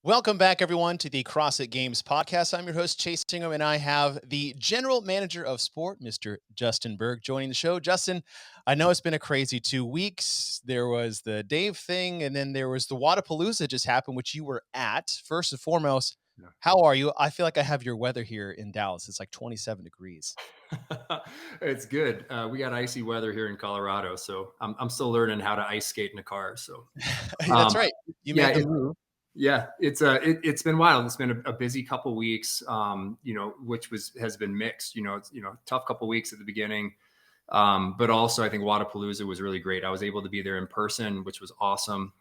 Welcome back, everyone, to the CrossFit Games podcast. I'm your host, Chase Ingraham, and I have the general manager of sport, Mr. Justin Bergh, joining the show. Justin, I know it's been a crazy 2 weeks. There was the Dave thing, and then there was the Wadapalooza just happened, which you were at. First and foremost, Yeah. how are you? I feel like I have your weather here in Dallas. It's like 27 degrees. It's good. We got icy weather here in Colorado, so I'm still learning how to ice skate in a car. So, That's um, right. You yeah, made the move. it's been wild. It's been a busy couple weeks, which has been mixed. It's tough couple weeks at the beginning, but also I think Wadapalooza was really great. I was able to be there in person, which was awesome.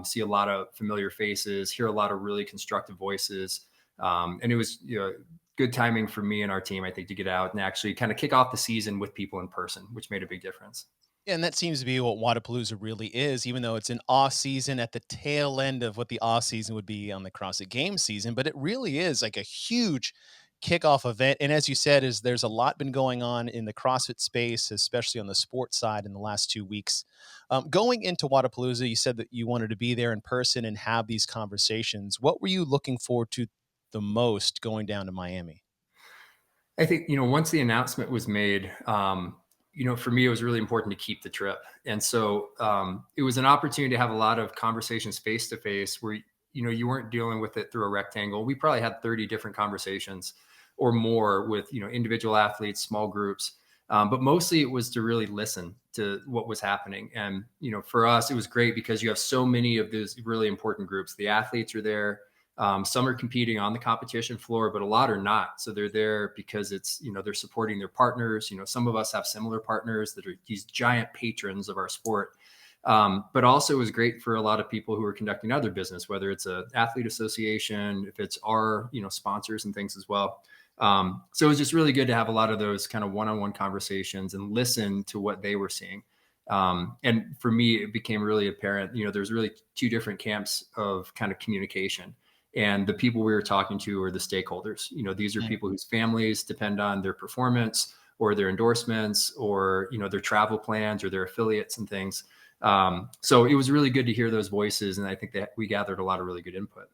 See a lot of familiar faces, hear a lot of really constructive voices, and it was good timing for me and our team, I think, to get out and actually kind of kick off the season with people in person, which made a big difference. Yeah, and that seems to be what Wadapalooza really is, even though it's an off season at the tail end of what the off season would be on the CrossFit Games season. But it really is like a huge kickoff event. And as you said, is there's a lot been going on in the CrossFit space, especially on the sports side in the last 2 weeks. Going into Wadapalooza, you said that you wanted to be there in person and have these conversations. What were you looking forward to the most going down to Miami? I think, once the announcement was made, for me, it was really important to keep the trip. And so it was an opportunity to have a lot of conversations face to face where, you weren't dealing with it through a rectangle. We probably had 30 different conversations or more with, individual athletes, small groups. But mostly it was to really listen to what was happening. And, for us, it was great because you have so many of those really important groups. The athletes are there. Some are competing on the competition floor, but a lot are not. So they're there because they're supporting their partners. Some of us have similar partners that are these giant patrons of our sport. But also it was great for a lot of people who are conducting other business, whether it's a athlete association, if it's our, sponsors and things as well. So it was just really good to have a lot of those kind of one-on-one conversations and listen to what they were seeing. And for me, it became really apparent, there's really two different camps of kind of communication. And the people we were talking to are the stakeholders. These are people whose families depend on their performance or their endorsements or, their travel plans or their affiliates and things. So it was really good to hear those voices. And I think that we gathered a lot of really good input.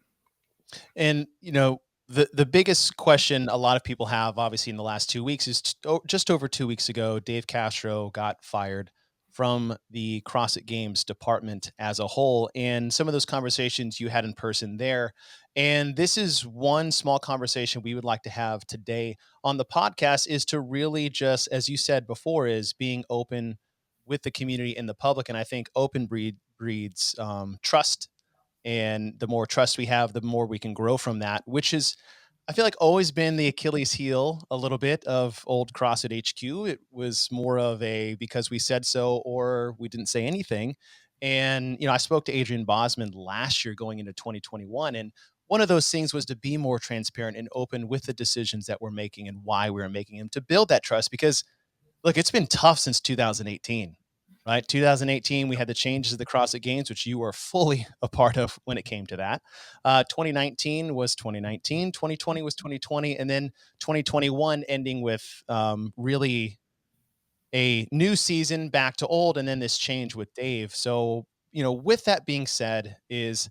And the biggest question a lot of people have, obviously, in the last 2 weeks is just over 2 weeks ago, Dave Castro got fired from the CrossFit Games department as a whole, and some of those conversations you had in person there. And this is one small conversation we would like to have today on the podcast is to really just, as you said before, is being open with the community and the public. And I think breeds trust, and the more trust we have, the more we can grow from that, which is, I feel like, always been the Achilles heel a little bit of old CrossFit HQ. It was more of a because we said so or we didn't say anything. And, I spoke to Adrian Bosman last year going into 2021. And one of those things was to be more transparent and open with the decisions that we're making and why we are making them to build that trust. Because look, it's been tough since 2018, right? 2018, we had the changes of the CrossFit Games, which you were fully a part of when it came to that. 2019 was 2019, 2020 was 2020, and then 2021 ending with really a new season back to old, and then this change with Dave. So, with that being said, is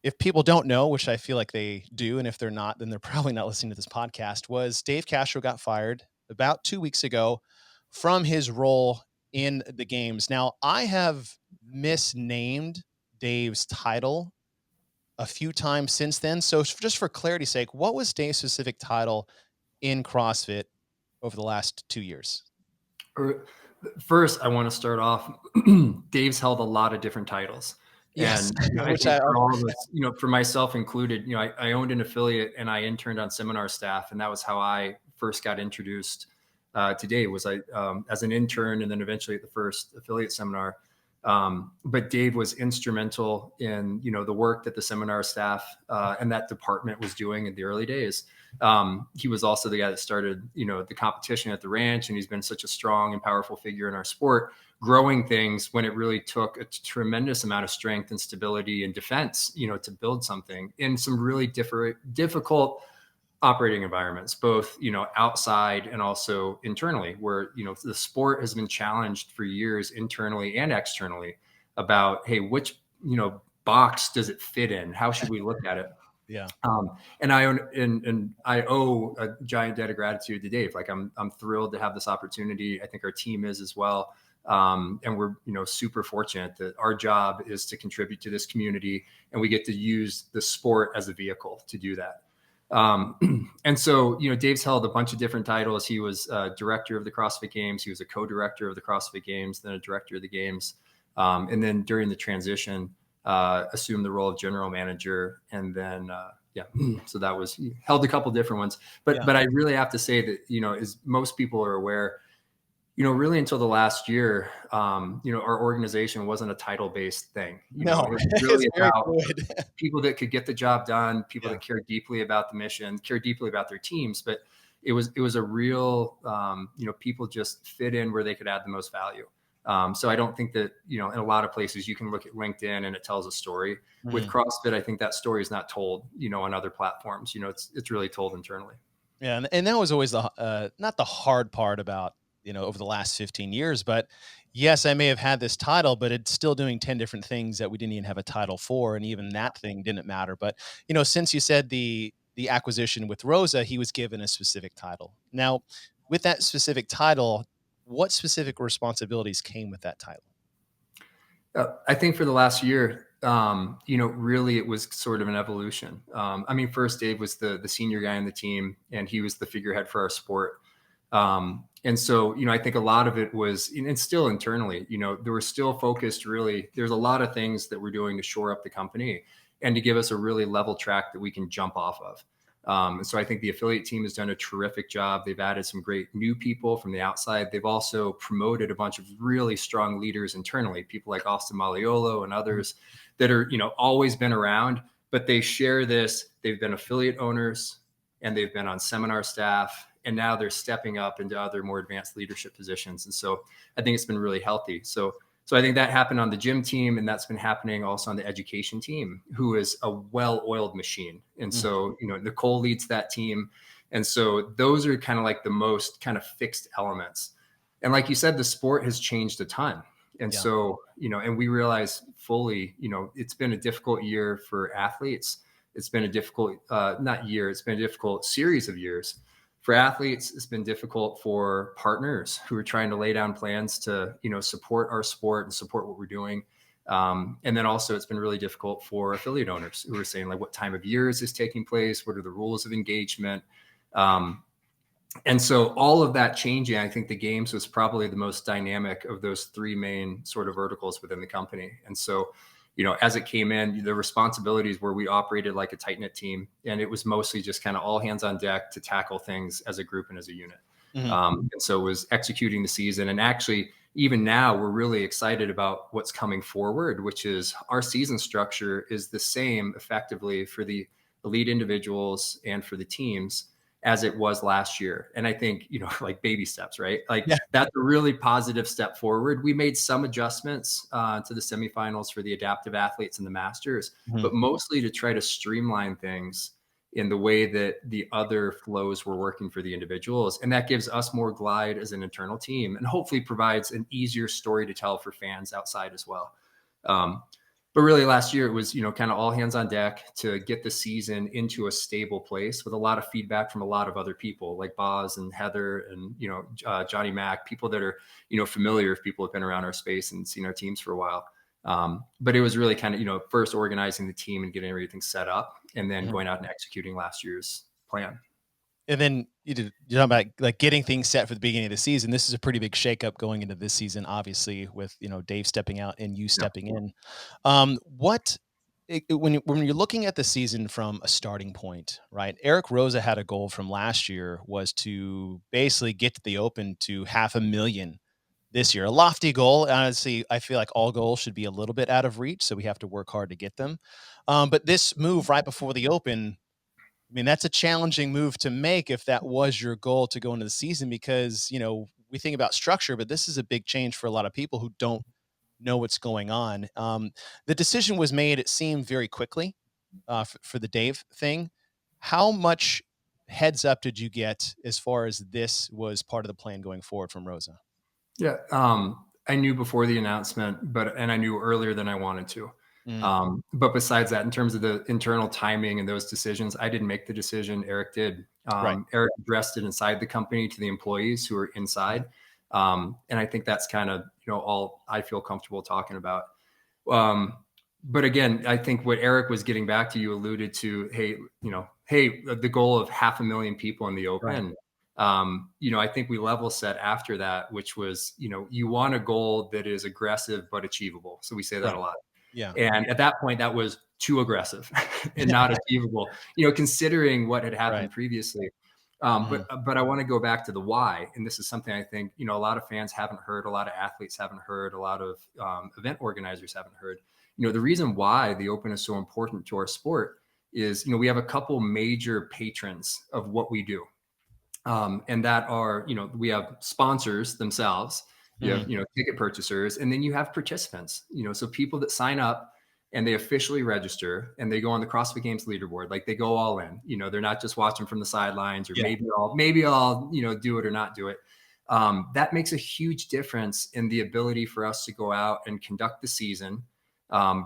if people don't know, which I feel like they do, and if they're not, then they're probably not listening to this podcast, was Dave Castro got fired about 2 weeks ago from his role in the games. Now, I have misnamed Dave's title a few times since then. So, just for clarity's sake, what was Dave's specific title in CrossFit over the last 2 years? Or first, I want to start off. Dave's held a lot of different titles. Yes, And I which think for all of us, for myself included, I owned an affiliate and I interned on seminar staff. And that was how I first got introduced to Dave was as an intern and then eventually at the first affiliate seminar. But Dave was instrumental in, the work that the seminar staff and that department was doing in the early days. He was also the guy that started, the competition at the ranch, and he's been such a strong and powerful figure in our sport, growing things when it really took a tremendous amount of strength and stability and defense, to build something in some really difficult operating environments, both, outside and also internally, where, the sport has been challenged for years internally and externally about, hey, which, box does it fit in? How should we look at it? Yeah. And I owe a giant debt of gratitude to Dave. Like I'm thrilled to have this opportunity. I think our team is as well. And we're, super fortunate that our job is to contribute to this community, and we get to use the sport as a vehicle to do that. And so, Dave's held a bunch of different titles. He was director of the CrossFit Games. He was a co-director of the CrossFit Games, then a director of the games. And then during the transition, assumed the role of general manager. And then, so that was, he held a couple different ones, Yeah. but I really have to say that, as most people are aware, really until the last year, our organization wasn't a title based thing. No, It was it's really very about fluid. people that could get the job done, people Yeah. that care deeply about the mission, care deeply about their teams. But it was a real, people just fit in where they could add the most value. So I don't think that, in a lot of places you can look at LinkedIn and it tells a story. With Mhm. CrossFit, I think that story is not told, on other platforms. It's really told internally. Yeah, and that was always the not the hard part about, over the last 15 years, but yes, I may have had this title, but it's still doing 10 different things that we didn't even have a title for, and even that thing didn't matter. But, since you said the acquisition with Rosa, he was given a specific title. Now, with that specific title, what specific responsibilities came with that title? I think for the last year, really it was sort of an evolution. I mean, first Dave was the senior guy on the team, and he was the figurehead for our sport. And so, I think a lot of it was, and still internally, there were still focused really, there's a lot of things that we're doing to shore up the company and to give us a really level track that we can jump off of. And so I think the affiliate team has done a terrific job. They've added some great new people from the outside. They've also promoted a bunch of really strong leaders internally, people like Austin Maliolo and others that are, always been around, but they share this. They've been affiliate owners and they've been on seminar staff, and now they're stepping up into other more advanced leadership positions. And so I think it's been really healthy. So I think that happened on the gym team, and that's been happening also on the education team, who is a well-oiled machine. And Mhm. so, Nicole leads that team. And so those are kind of like the most kind of fixed elements. And like you said, the sport has changed a ton. And Yeah. so, and we realize fully, it's been a difficult year for athletes. It's been a difficult, not year, it's been a difficult series of years. For athletes, it's been difficult. For partners who are trying to lay down plans to, support our sport and support what we're doing. And then also it's been really difficult for affiliate owners who are saying, like, what time of year is this taking place? What are the rules of engagement? And so all of that changing, I think the games was probably the most dynamic of those three main sort of verticals within the company. And so, as it came in, the responsibilities were, we operated like a tight knit team, and it was mostly just kind of all hands on deck to tackle things as a group and as a unit. Mhm. And so it was executing the season. And actually, even now, we're really excited about what's coming forward, which is our season structure is the same effectively for the elite individuals and for the teams as it was last year. And I think, like baby steps, right? Like Yeah. that's a really positive step forward. We made some adjustments to the semifinals for the adaptive athletes and the masters, Mhm. but mostly to try to streamline things in the way that the other flows were working for the individuals. And that gives us more glide as an internal team, and hopefully provides an easier story to tell for fans outside as well. Um, but really last year it was, kind of all hands on deck to get the season into a stable place, with a lot of feedback from a lot of other people like Boz and Heather and, Johnny Mack, people that are, familiar, if people have been around our space and seen our teams for a while. But it was really kind of, first organizing the team and getting everything set up, and then Mhm. going out and executing last year's plan. And then you're talking about, like, getting things set for the beginning of the season. This is a pretty big shakeup going into this season, obviously, with, Dave stepping out and you Yeah. stepping in. What when you're looking at the season from a starting point, right? Eric Rosa had a goal from last year, was to basically get to the Open to 500,000 this year. A lofty goal. Honestly, I feel like all goals should be a little bit out of reach, so we have to work hard to get them. But this move right before the Open, I mean, that's a challenging move to make if that was your goal to go into the season, because, we think about structure, but this is a big change for a lot of people who don't know what's going on. The decision was made, it seemed, very quickly, for the Dave thing. How much heads up did you get as far as this was part of the plan going forward from Rosa? Yeah. I knew before the announcement, and I knew earlier than I wanted to. Mm. But besides that, in terms of the internal timing and those decisions, I didn't make the decision. Eric did. Right. Eric addressed it inside the company to the employees who are inside. And I think that's kind of, all I feel comfortable talking about. But again, I think what Eric was getting back to, you alluded to, hey, the goal of 500,000 people in the Right. open. I think we level set after that, which was, you want a goal that is aggressive but achievable. So we say that a Right. lot. Yeah. And at that point, that was too aggressive and not achievable, considering what had Right. happened previously. Mhm. But I want to go back to the why, and this is something I think a lot of fans haven't heard, a lot of athletes haven't heard, a lot of event organizers haven't heard. The reason why the Open is so important to our sport is we have a couple major patrons of what we do, and that are we have sponsors themselves, you have Mhm. ticket purchasers, and then you have participants. So people that sign up and they officially register and they go on the CrossFit Games leaderboard, like they go all in. They're not just watching from the sidelines, or Yeah. maybe I'll do it or not do it. That makes a huge difference in the ability for us to go out and conduct the season,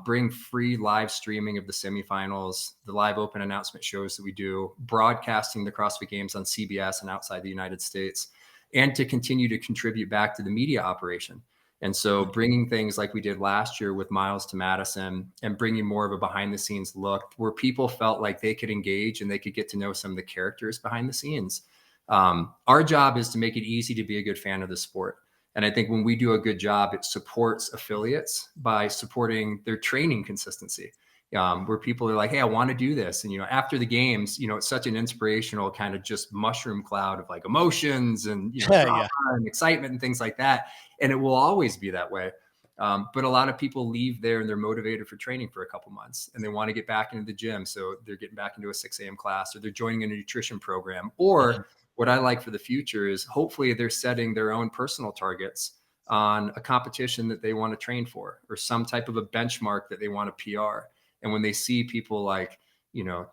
bring free live streaming of the semifinals, the live open announcement shows that we do, broadcasting the CrossFit Games on CBS and outside the United States, and to continue to contribute back to the media operation. And so bringing things like we did last year with Miles to Madison, and bringing more of a behind the scenes look where people felt like they could engage and they could get to know some of the characters behind the scenes. Our job is to make it easy to be a good fan of the sport. And I think when we do a good job, it supports affiliates by supporting their training consistency, where people are like, hey, I want to do this. And, after the games, it's such an inspirational kind of just mushroom cloud of like emotions and, drama Yeah. and excitement and things like that. And it will always be that way. But a lot of people leave there and they're motivated for training for a couple months and they want to get back into the gym. So they're getting back into a 6 a.m. class, or they're joining a nutrition program, Mhm. or what I like for the future is hopefully they're setting their own personal targets on a competition that they want to train for, or some type of a benchmark that they want to PR. And when they see people like,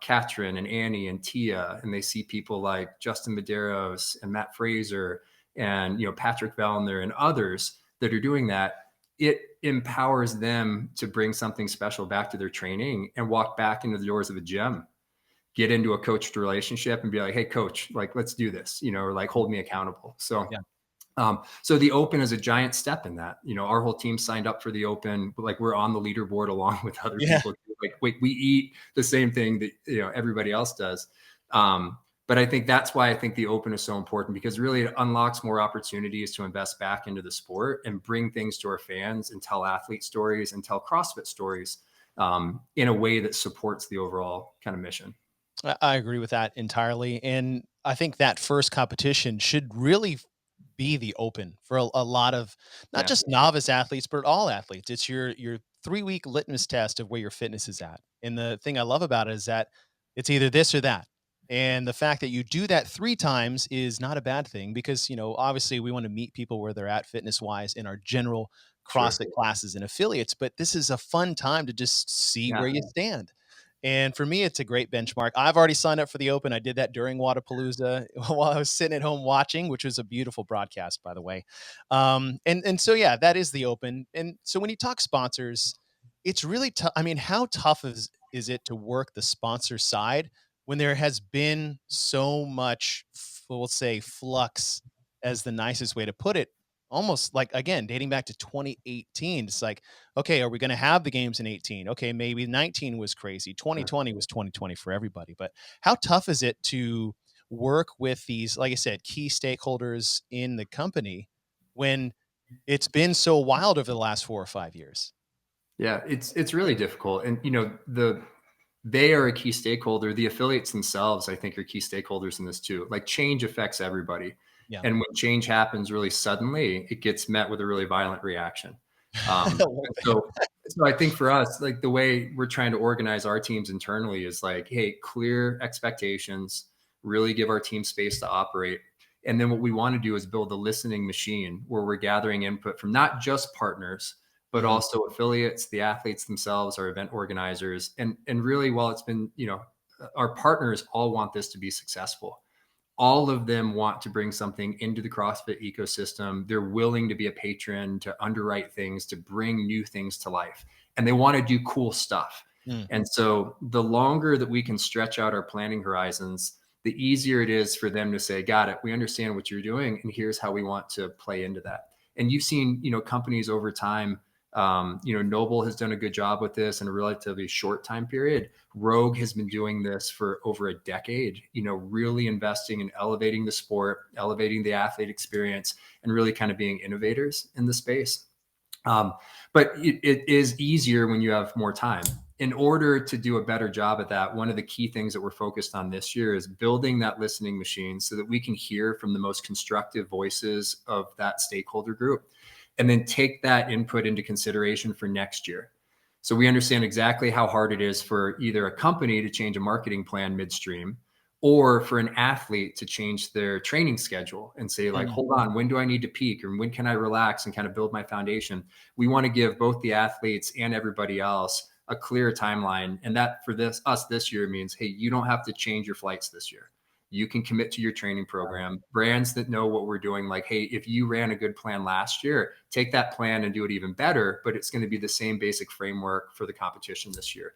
Katrin and Annie and Tia, and they see people like Justin Medeiros and Matt Fraser and, Patrick Vellner and others that are doing that, it empowers them to bring something special back to their training and walk back into the doors of a gym, get into a coached relationship and be like, hey, coach, like, let's do this, or like, hold me accountable. So, Yeah. so the Open is a giant step in that. Our whole team signed up for the Open, but like, we're on the leaderboard along with other Yeah. people. Like, we eat the same thing that everybody else does. But I think that's why I think the Open is so important, because really it unlocks more opportunities to invest back into the sport and bring things to our fans and tell athlete stories and tell CrossFit stories, in a way that supports the overall kind of mission. I agree with that entirely, and I think that first competition should really be the Open for a lot of not Yeah. just novice athletes, but all athletes. It's your 3-week litmus test of where your fitness is at, and the thing I love about it is that it's either this or that, and the fact that you do that 3 times is not a bad thing because, obviously, we wanna meet people where they're at fitness-wise in our general Sure. CrossFit classes and affiliates, but this is a fun time to just see Yeah. where you stand. And for me, it's a great benchmark. I've already signed up for the Open. I did that during Wadapalooza while I was sitting at home watching, which was a beautiful broadcast, by the way. And so yeah, that is the Open. And so when you talk sponsors, it's really tough. I mean, how tough is it to work the sponsor side when there has been so much, we'll say, flux, as the nicest way to put it, almost like again dating back to 2018. It's like, okay, are we going to have the games in 18? Okay, maybe 19 was crazy. 2020 was 2020 for everybody. But how tough is it to work with these, like I said, key stakeholders in the company when it's been so wild over the last 4 or 5 years? Yeah, it's really difficult. And they are a key stakeholder. The affiliates themselves, I think, are key stakeholders in this too. Like, change affects everybody. Yeah. And when change happens really suddenly, it gets met with a really violent reaction. A little And bit. so I think for us, like, the way we're trying to organize our teams internally is like, hey, clear expectations, really give our team space to operate. And then what we want to do is build a listening machine where we're gathering input from not just partners, but Mhm. also affiliates, the athletes themselves, our event organizers. And really, while it's been, our partners all want this to be successful. all of them want to bring something into the CrossFit ecosystem. They're willing to be a patron, to underwrite things, to bring new things to life, and they want to do cool stuff. Mm. And so the longer that we can stretch out our planning horizons, the easier it is for them to say, got it, we understand what you're doing, and here's how we want to play into that. And you've seen, companies over time, Noble has done a good job with this in a relatively short time period. Rogue has been doing this for over a decade, really investing in elevating the sport, elevating the athlete experience, and really kind of being innovators in the space. But it is easier when you have more time. In order to do a better job at that, one of the key things that we're focused on this year is building that listening machine so that we can hear from the most constructive voices of that stakeholder group, and then take that input into consideration for next year. So we understand exactly how hard it is for either a company to change a marketing plan midstream, or for an athlete to change their training schedule and say, like, Mm. hold on, when do I need to peak, or when can I relax and kind of build my foundation? We want to give both the athletes and everybody else a clear timeline. And that for us this year means, hey, you don't have to change your flights this year. You can commit to your training program. Brands that know what we're doing, like, hey, if you ran a good plan last year, take that plan and do it even better, but it's going to be the same basic framework for the competition this year.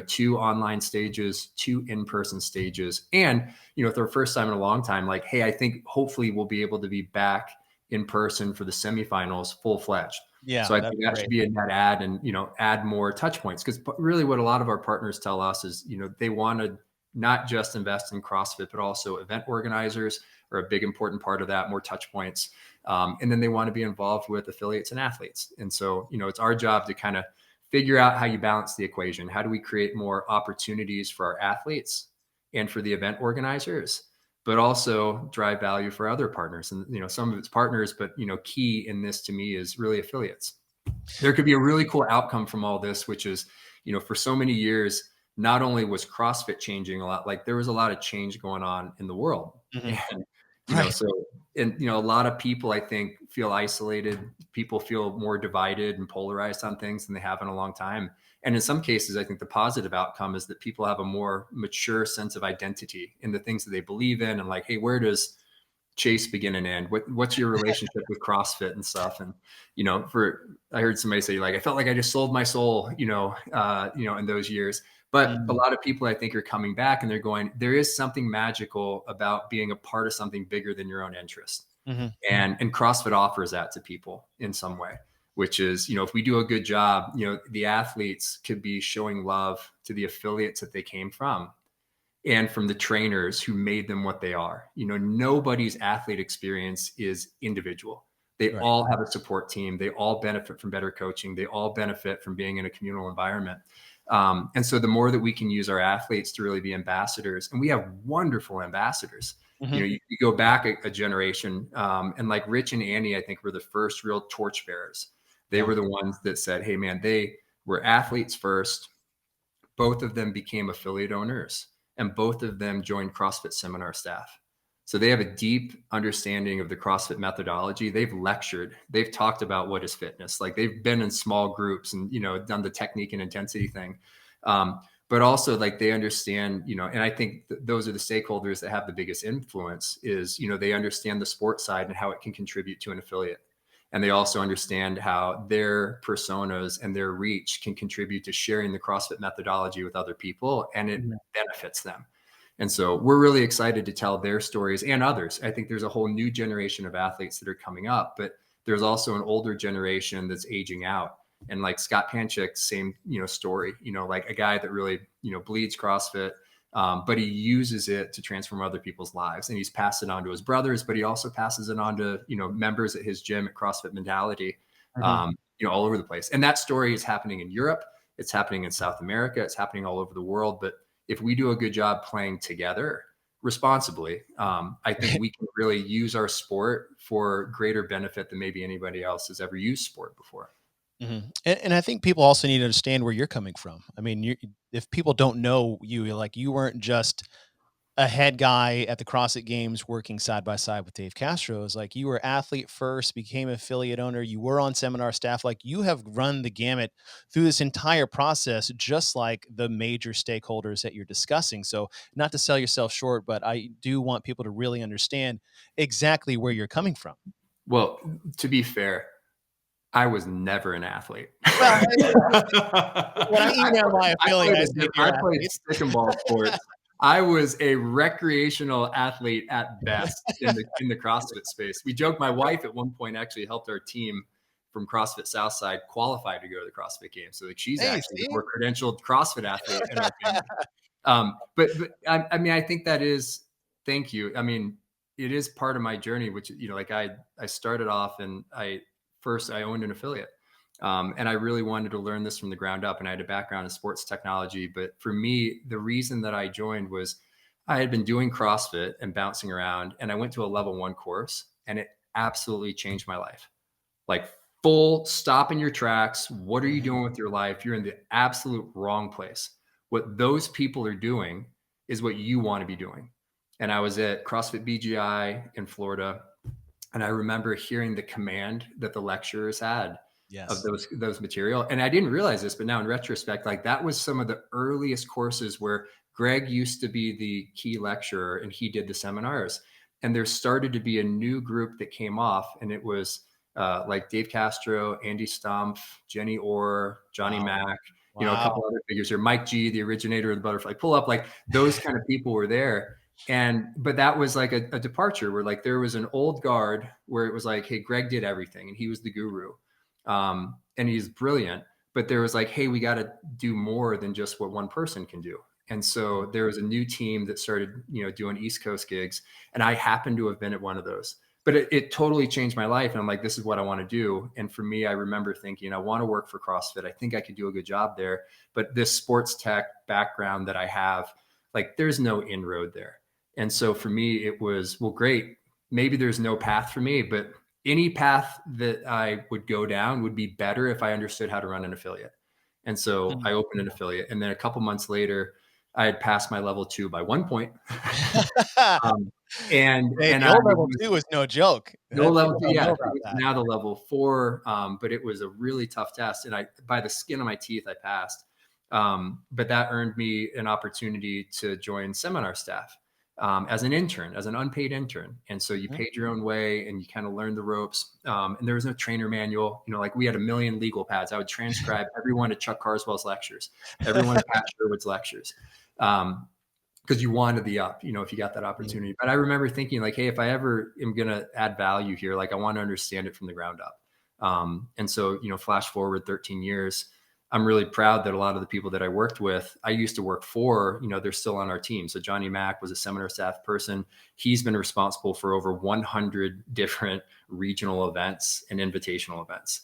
2 online stages, 2 in-person stages. And, it's our first time in a long time, like, hey, I think hopefully we'll be able to be back in person for the semifinals full-fledged. Yeah, So I that'd think be that should great. be a net add, and, add more touch points. Because really what a lot of our partners tell us is, they want to not just invest in CrossFit, but also event organizers are a big important part of that, more touch points. And then they want to be involved with affiliates and athletes. And so, it's our job to kind of figure out how you balance the equation. How do we create more opportunities for our athletes and for the event organizers, but also drive value for other partners? And, some of it's partners, but, key in this to me is really affiliates. There could be a really cool outcome from all this, which is, for so many years, not only was CrossFit changing a lot, like there was a lot of change going on in the world. Mhm. And, Right. so, and, a lot of people, I think, feel isolated. People feel more divided and polarized on things than they have in a long time. And in some cases, I think the positive outcome is that people have a more mature sense of identity in the things that they believe in. And like, hey, where does Chase begin and end? What's your relationship with CrossFit and stuff? And, I heard somebody say, like, I felt like I just sold my soul, in those years. But a Mm. lot of people, I think, are coming back and they're going, there is something magical about being a part of something bigger than your own interest. Mhm. And CrossFit offers that to people in some way, which is, if we do a good job, the athletes could be showing love to the affiliates that they came from, and from the trainers who made them what they are. Nobody's athlete experience is individual. They Right. all have a support team. They all benefit from better coaching. They all benefit from being in a communal environment. And so the more that we can use our athletes to really be ambassadors, and we have wonderful ambassadors. Mhm. You go back a generation, and like Rich and Annie, I think, were the first real torchbearers. They Yeah. were the ones that said, hey, man, they were athletes first. Both of them became affiliate owners, and both of them joined CrossFit seminar staff. So they have a deep understanding of the CrossFit methodology. They've lectured, they've talked about what is fitness. Like they've been in small groups and, done the technique and intensity thing. But also like they understand, and I think those are the stakeholders that have the biggest influence is, they understand the sports side and how it can contribute to an affiliate. And they also understand how their personas and their reach can contribute to sharing the CrossFit methodology with other people, and it Mhm. benefits them. And so we're really excited to tell their stories and others. I think there's a whole new generation of athletes that are coming up, but there's also an older generation that's aging out. And like Scott Panchik, same, story, like a guy that really, bleeds CrossFit, but he uses it to transform other people's lives, and he's passed it on to his brothers, but he also passes it on to members at his gym at CrossFit Mentality, Mhm. all over the place. And that story is happening in Europe, it's happening in South America, it's happening all over the world. But if we do a good job playing together responsibly, I think we can really use our sport for greater benefit than maybe anybody else has ever used sport before. Mhm. And I think people also need to understand where you're coming from. I mean, if people don't know you, like, you weren't just a head guy at the CrossFit Games working side by side with Dave Castro is like, you were athlete first, became affiliate owner, you were on seminar staff, like you have run the gamut through this entire process, just like the major stakeholders that you're discussing. So not to sell yourself short, but I do want people to really understand exactly where you're coming from. Well, to be fair, I was never an athlete. Well, when I email my affiliate, I say, I "Dear played athlete." stick and ball sports. I was a recreational athlete at best in the CrossFit space. We joked, my wife at one point actually helped our team from CrossFit Southside qualify to go to the CrossFit Games. So like she's Hey, actually the see? more credentialed CrossFit athlete in our family. But I mean, I think that is, thank you. I mean, it is part of my journey, which, you know, like I started off and I owned an affiliate. And I really wanted to learn this from the ground up. And I had a background in sports technology. But for me, the reason that I joined was I had been doing CrossFit and bouncing around, and I went to a level 1 course, and it absolutely changed my life. Like, full stop in your tracks. What are you Mhm. doing with your life? You're in the absolute wrong place. What those people are doing is what you want to be doing. And I was at CrossFit BGI in Florida, and I remember hearing the command that the lecturers had of Yes. those material. And I didn't realize this, but now in retrospect, like that was some of the earliest courses where Greg used to be the key lecturer and he did the seminars. And there started to be a new group that came off, and it was like Dave Castro, Andy Stumpf, Jenny Orr, Johnny Wow. Mack, you know, a couple Wow. other figures here, Mike G, the originator of the butterfly pull up, like those kind of people were there. And but that was like a departure where like there was an old guard where it was like, hey, Greg did everything and he was the guru, and he's brilliant, but there was like, hey, we got to do more than just what one person can do. And so Mhm. there was a new team that started, you know, doing East Coast gigs, and I happened to have been at one of those. But it totally changed my life, and I'm like, this is what I want to do. And for me, I remember thinking, I want to work for CrossFit. I think I could do a good job there, but this sports tech background that I have, like, there's no inroad there. And so for me, it was, well, great. Maybe there's no path for me, but any path that I would go down would be better if I understood how to run an affiliate. And so I Mhm. opened an affiliate. And then a couple months later, I had passed my level 2 by 1 point. um, Hey, and the I old level was 2 is no joke. no level People 2, don't yeah, know it about was that. now the level 4, but it was a really tough test. And I, by the skin of my teeth, I passed. But that earned me an opportunity to join seminar staff as an intern, as an unpaid intern. And so you Mhm. paid your own way and you kind of learned the ropes. And there was no trainer manual. You know, like we had a million legal pads. I would transcribe every one of Chuck Carswell's lectures, every one of Pat Sherwood's lectures. Because you wanted the up, you know, if you got that Mhm. opportunity. But I remember thinking like, hey, if I ever am going to add value here, like I want to understand it from the ground up. And so, you know, flash forward 13 years, I'm really proud that a lot of the people that I worked with, I used to work for, you know, they're still on our team. So Johnny Mack was a seminar staff person. He's been responsible for over 100 different regional events and invitational events.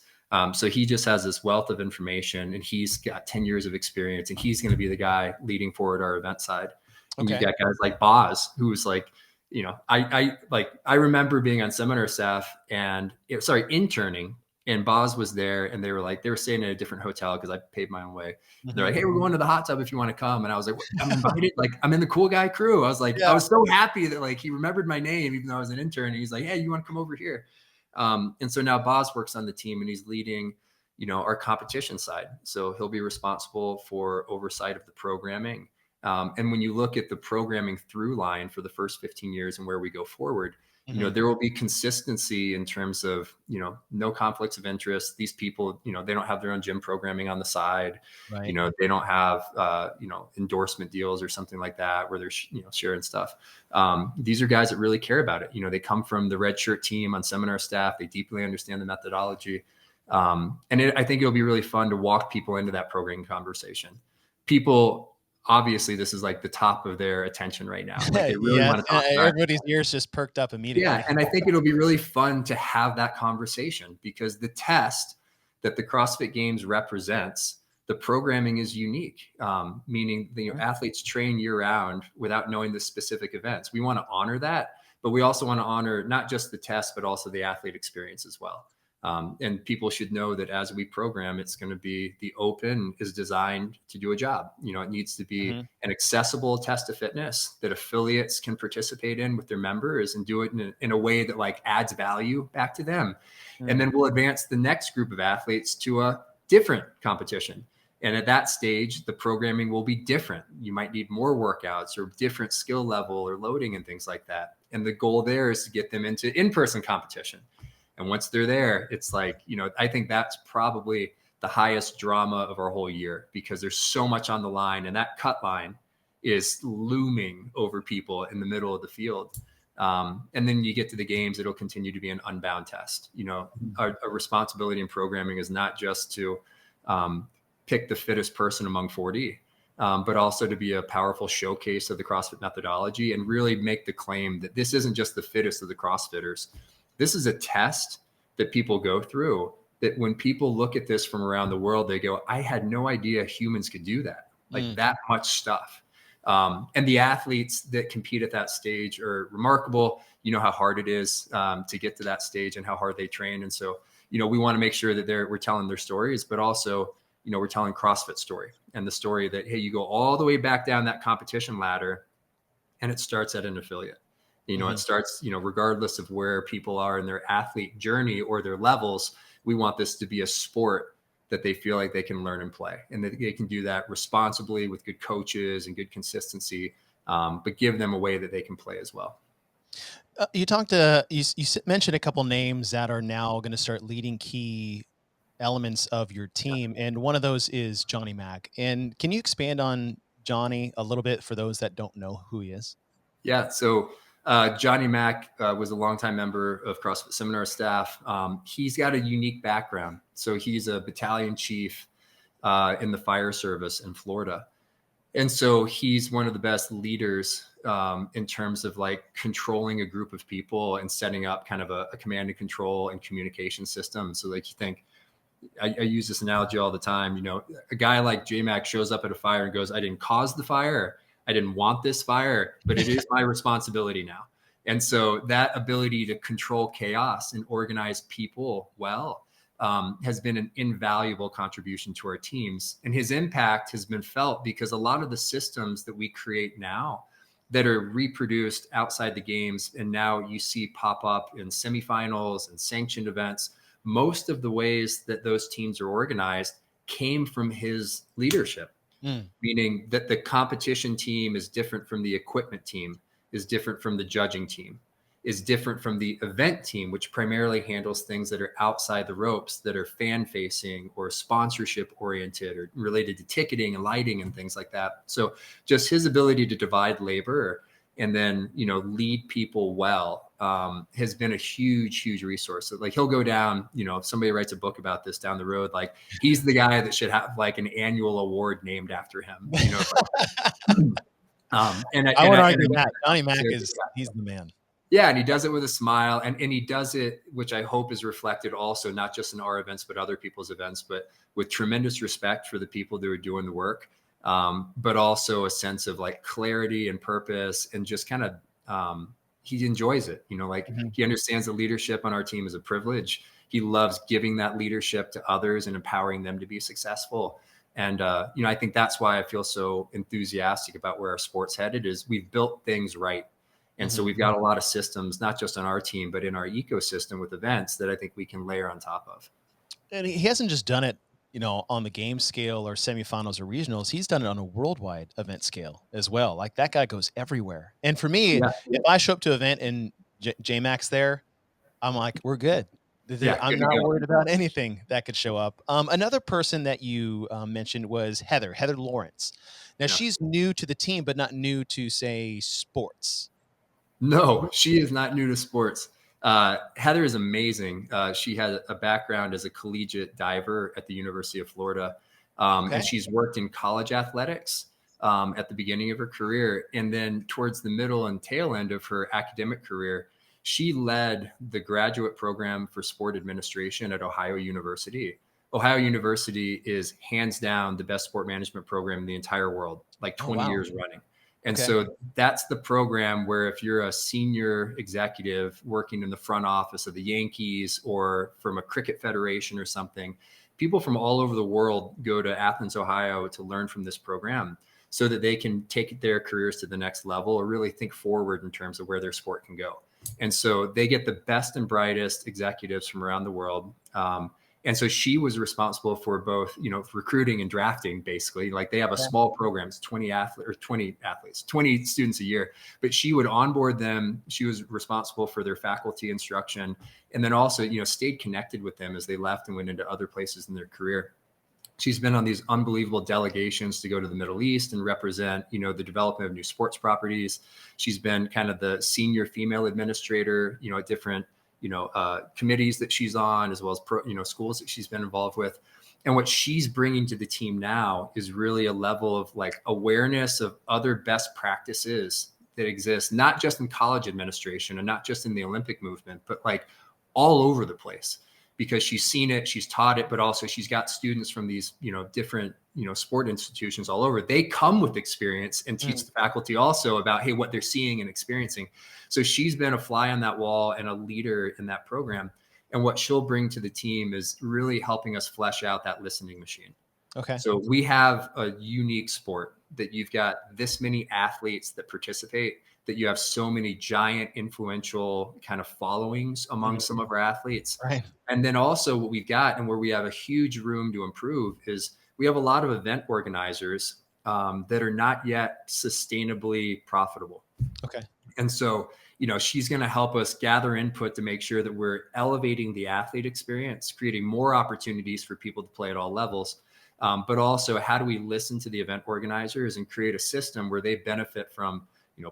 So he just has this wealth of information, and he's got 10 years of experience, and he's going to be the guy leading forward our event side. And you've Okay. got guys like Boz, who was like, you know, I remember being on seminar staff and interning, and Boz was there, and they were staying in a different hotel because I paid my own way. And they're like, Mhm. hey, we're going to the hot tub if you want to come. And I was like, I'm invited. Like, I'm in the cool guy crew. I was like, I Yeah. was so happy that like he remembered my name, even though I was an intern. And he's like, hey, you want to come over here? And so now Boz works on the team, and he's leading, you know, our competition side. So he'll be responsible for oversight of the programming. And when you look at the programming through line for the first 15 years and where we go forward, you know, Mhm. there will be consistency in terms of, you know, no conflicts of interest. These people, you know, they don't have their own gym programming on the side. You Right. know, they don't have, you know, endorsement deals or something like that where they're, you know, sharing stuff. These are guys that really care about it. You know, they come from the red shirt team on seminar staff. They deeply understand the methodology. I think it'll be really fun to walk people into that programming conversation. People, obviously this is like the top of their attention right now. Like they really Yes, want to and talk about it. everybody's ears just perked up Yeah. immediately. And I think it'll be really fun to have that conversation because the test that the CrossFit Games represents, the programming is unique, meaning the, you know, Mhm. athletes train year round without knowing the specific events. We want to honor that, but we also want to honor not just the test, but also the athlete experience as well. And people should know that as we program, it's going to be the open is designed to do a job. It needs to be Hmm. an accessible test of fitness that affiliates can participate in with their members and do it in a way that like adds value back to them. And Mm. then we'll advance the next group of athletes to a different competition. And at that stage, the programming will be different. You might need more workouts or different skill level or loading and things like that. And the goal there is to get them into in-person competition. And once they're there, it's like, I think that's probably the highest drama of our whole year because there's so much on the line and that cut line is looming over people in the middle of the field. And then you get to the games, it'll continue to be an unbound test. Our responsibility in programming is not just to pick the fittest person among 40, but also to be a powerful showcase of the CrossFit methodology and really make the claim that this isn't just the fittest of the CrossFitters. This is a test that people go through that when people look at this from around the world, they go, I had no idea humans could do that, like Mm. that much stuff. And the athletes that compete at that stage are remarkable. You know how hard it is to get to that stage and how hard they train. And so, we want to make sure that we're telling their stories, but also, we're telling CrossFit story and the story that, hey, you go all the way back down that competition ladder and it starts at an affiliate. It Hmm. starts, regardless of where people are in their athlete journey or their levels, we want this to be a sport that they feel like they can learn and play and that they can do that responsibly with good coaches and good consistency, but give them a way that they can play as well. You talked to mentioned a couple names that are now going to start leading key elements of your team, and one of those is Johnny Mack. And can you expand on Johnny a little bit for those that don't know who he is? Yeah. So Johnny Mack was a longtime member of CrossFit Seminar staff. He's got a unique background. So he's a battalion chief in the fire service in Florida. And so he's one of the best leaders in terms of like controlling a group of people and setting up kind of a command and control and communication system. So like you think, I use this analogy all the time. A guy like J-Mac shows up at a fire and goes, I didn't cause the fire. I didn't want this fire, but it is my responsibility now. And so that ability to control chaos and organize people well has been an invaluable contribution to our teams. And his impact has been felt because a lot of the systems that we create now that are reproduced outside the games and now you see pop up in semifinals and sanctioned events, most of the ways that those teams are organized came from his leadership, Mm. meaning that the competition team is different from the equipment team, is different from the judging team, is different from the event team, which primarily handles things that are outside the ropes, that are fan facing or sponsorship oriented or related to ticketing and lighting and things like that. So just his ability to divide labor and then, lead people well has been a huge resource. So like he'll go down, if somebody writes a book about this down the road, like he's the guy that should have like an annual award named after him, and I would I argue that Johnny Mack consider is he's the man. yeah, and he does it with a smile, and he does it, which I hope is reflected also not just in our events, but other people's events, but with tremendous respect for the people that are doing the work, but also a sense of like clarity and purpose, and just kind of he enjoys it. Like Mhm. he understands that leadership on our team is a privilege. He loves giving that leadership to others and empowering them to be successful. And I think that's why I feel so enthusiastic about where our sport's headed. Is we've built things right. And so Mhm. we've got a lot of systems, not just on our team, but in our ecosystem with events that I think we can layer on top of. And he hasn't just done it, on the game scale or semifinals or regionals. He's done it on a worldwide event scale as well. Like that guy goes everywhere. And for me, Yeah. if I show up to an event and J Max there, I'm like, we're good. Yeah. I'm Good to not go. worried about anything that could show up. Another person that you mentioned was Heather Lawrence. Now Yeah. she's new to the team, but not new to say sports. No, she is not new to sports. Heather is amazing. She has a background as a collegiate diver at the University of Florida. Okay. And she's worked in college athletics at the beginning of her career. And then towards the middle and tail end of her academic career, she led the graduate program for sport administration at Ohio University. Ohio University is hands down the best sport management program in the entire world, like Oh 20 wow. years running. And Okay. so that's the program where if you're a senior executive working in the front office of the Yankees or from a cricket federation or something, people from all over the world go to Athens, Ohio to learn from this program so that they can take their careers to the next level or really think forward in terms of where their sport can go. And so they get the best and brightest executives from around the world. And so she was responsible for both, recruiting and drafting, basically. Like they have a Yeah. small program, it's 20 athletes, 20 students a year, but she would onboard them. She was responsible for their faculty instruction. And then also, stayed connected with them as they left and went into other places in their career. She's been on these unbelievable delegations to go to the Middle East and represent, the development of new sports properties. She's been kind of the senior female administrator, at different, committees that she's on, as well as schools that she's been involved with. And what she's bringing to the team now is really a level of like awareness of other best practices that exist, not just in college administration and not just in the Olympic movement, but like all over the place, because she's seen it, she's taught it, but also she's got students from these, different, sport institutions all over. They come with experience and teach the faculty also about, hey, what they're seeing and experiencing. So she's been a fly on that wall and a leader in that program. And what she'll bring to the team is really helping us flesh out that listening machine. Okay. So we have a unique sport that you've got this many athletes that participate, that you have so many giant influential kind of followings among some of our athletes. Right. And then also what we've got and where we have a huge room to improve is we have a lot of event organizers that are not yet sustainably profitable. Okay. And so, she's going to help us gather input to make sure that we're elevating the athlete experience, creating more opportunities for people to play at all levels. But also, how do we listen to the event organizers and create a system where they benefit from,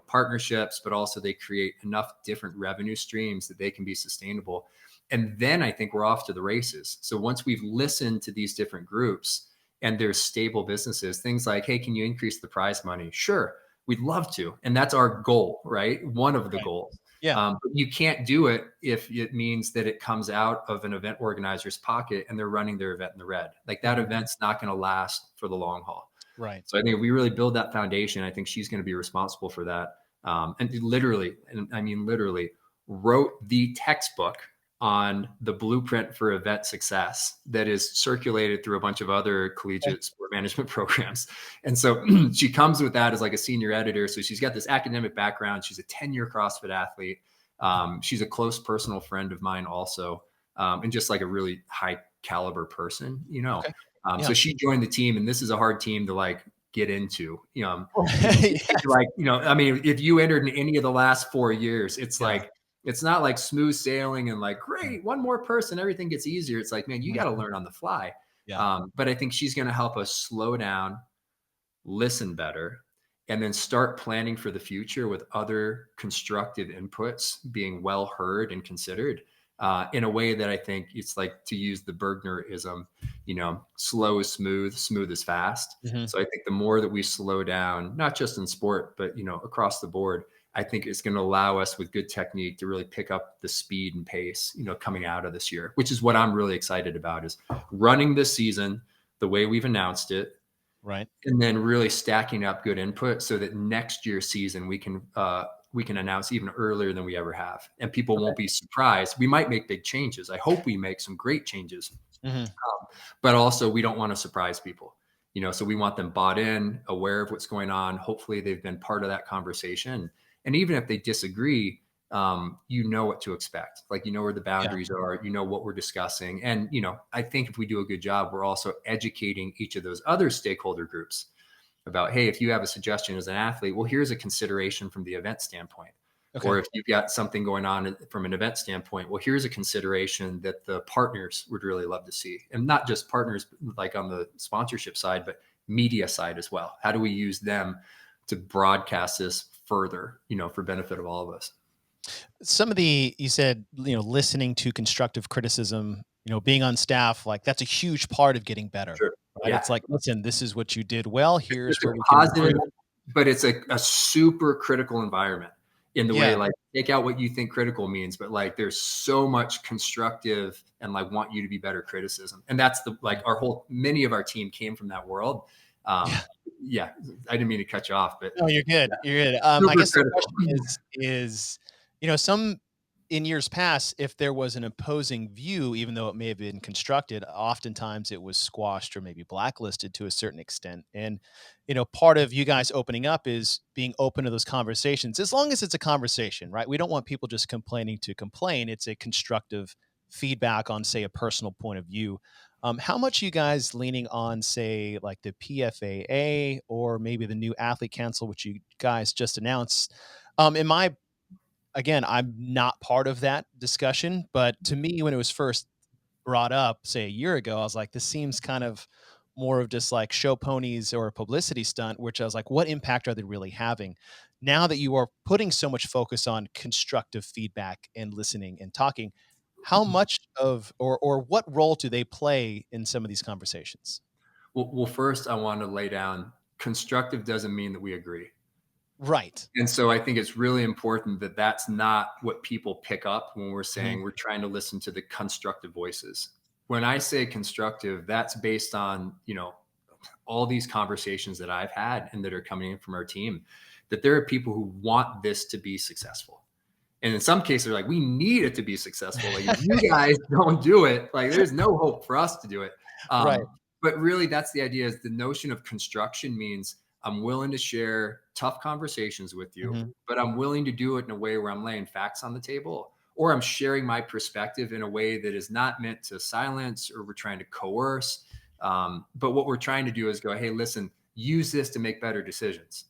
partnerships, but also they create enough different revenue streams that they can be sustainable. And then I think we're off to the races. So once we've listened to these different groups and there's stable businesses, things like, hey, can you increase the prize money? Sure, we'd love to. And that's our goal, right? One of the goals. Yeah. But you can't do it if it means that it comes out of an event organizer's pocket and they're running their event in the red. Like that event's not going to last for the long haul. Right. So I think if we really build that foundation, I think she's going to be responsible for that. And I mean literally, wrote the textbook on the blueprint for event success that is circulated through a bunch of other collegiate sport management programs. And so she comes with that as like a senior editor. So she's got this academic background. She's a 10-year CrossFit athlete. She's a close personal friend of mine also, and just like a really high caliber person, Okay. So she joined the team, and this is a hard team to like get into, Yes. like, I mean, if you entered in any of the last 4 years, it's Yeah. like, it's not like smooth sailing and like, great, one more person, everything gets easier. It's like, man, you got to learn on the fly. Yeah. But I think she's going to help us slow down, listen better, and then start planning for the future with other constructive inputs being well heard and considered in a way that I think it's like, to use the Bergnerism, slow is smooth, smooth is fast. Mhm. So I think the more that we slow down, not just in sport, but, across the board, I think it's going to allow us with good technique to really pick up the speed and pace, coming out of this year, which is what I'm really excited about, is running this season the way we've announced it, Right. and then really stacking up good input so that next year's season we can announce even earlier than we ever have, and people won't be surprised. We might make big changes. I hope we make some great changes, Mhm. but also we don't want to surprise people. So we want them bought in, aware of what's going on. Hopefully they've been part of that conversation. And even if they disagree, what to expect. Like, where the boundaries are, what we're discussing. And, I think if we do a good job, we're also educating each of those other stakeholder groups about, hey, if you have a suggestion as an athlete, well, here's a consideration from the event standpoint. Okay. Or if you've got something going on from an event standpoint, well, here's a consideration that the partners would really love to see. And not just partners like on the sponsorship side, but media side as well. How do we use them to broadcast this further, for benefit of all of us? Some of you said, listening to constructive criticism, being on staff, like that's a huge part of getting better, Sure. right? Yeah. It's like, listen, this is what you did well. Here's It's a where we can positive, improve. but it's a super critical environment in the way, Yeah. like, take out what you think critical means, but like there's so much constructive and like want you to be better criticism. And that's like our whole, many of our team came from that world. Yeah. yeah, I didn't mean to cut you off, but No, you're good. yeah, You're good. I super guess the critical. question is, some in years past, if there was an opposing view, even though it may have been constructed, oftentimes it was squashed or maybe blacklisted to a certain extent. And, part of you guys opening up is being open to those conversations, as long as it's a conversation, right? We don't want people just complaining to complain. It's a constructive feedback on, say, a personal point of view. How much you guys leaning on, say, like the PFAA or maybe the new athlete council, which you guys just announced? In my Again, I'm not part of that discussion, but to me, when it was first brought up, say a year ago, I was like, this seems kind of more of just like show ponies or a publicity stunt, which I was like, what impact are they really having? Now that you are putting so much focus on constructive feedback and listening and talking, how much of or what role do they play in some of these conversations? Well, first I want to lay down constructive doesn't mean that we agree. Right. And so I think it's really important that that's not what people pick up when we're Mhm. saying we're trying to listen to the constructive voices. When I say constructive, that's based on, all these conversations that I've had and that are coming in from our team, that there are people who want this to be successful. And in some cases, they're like, we need it to be successful. Like, if you guys don't do it, like, there's no hope for us to do it. Right. But really, that's the idea is the notion of construction means I'm willing to share tough conversations with you, Mhm. but I'm willing to do it in a way where I'm laying facts on the table or I'm sharing my perspective in a way that is not meant to silence or we're trying to coerce. But what we're trying to do is go, hey, listen, use this to make better decisions.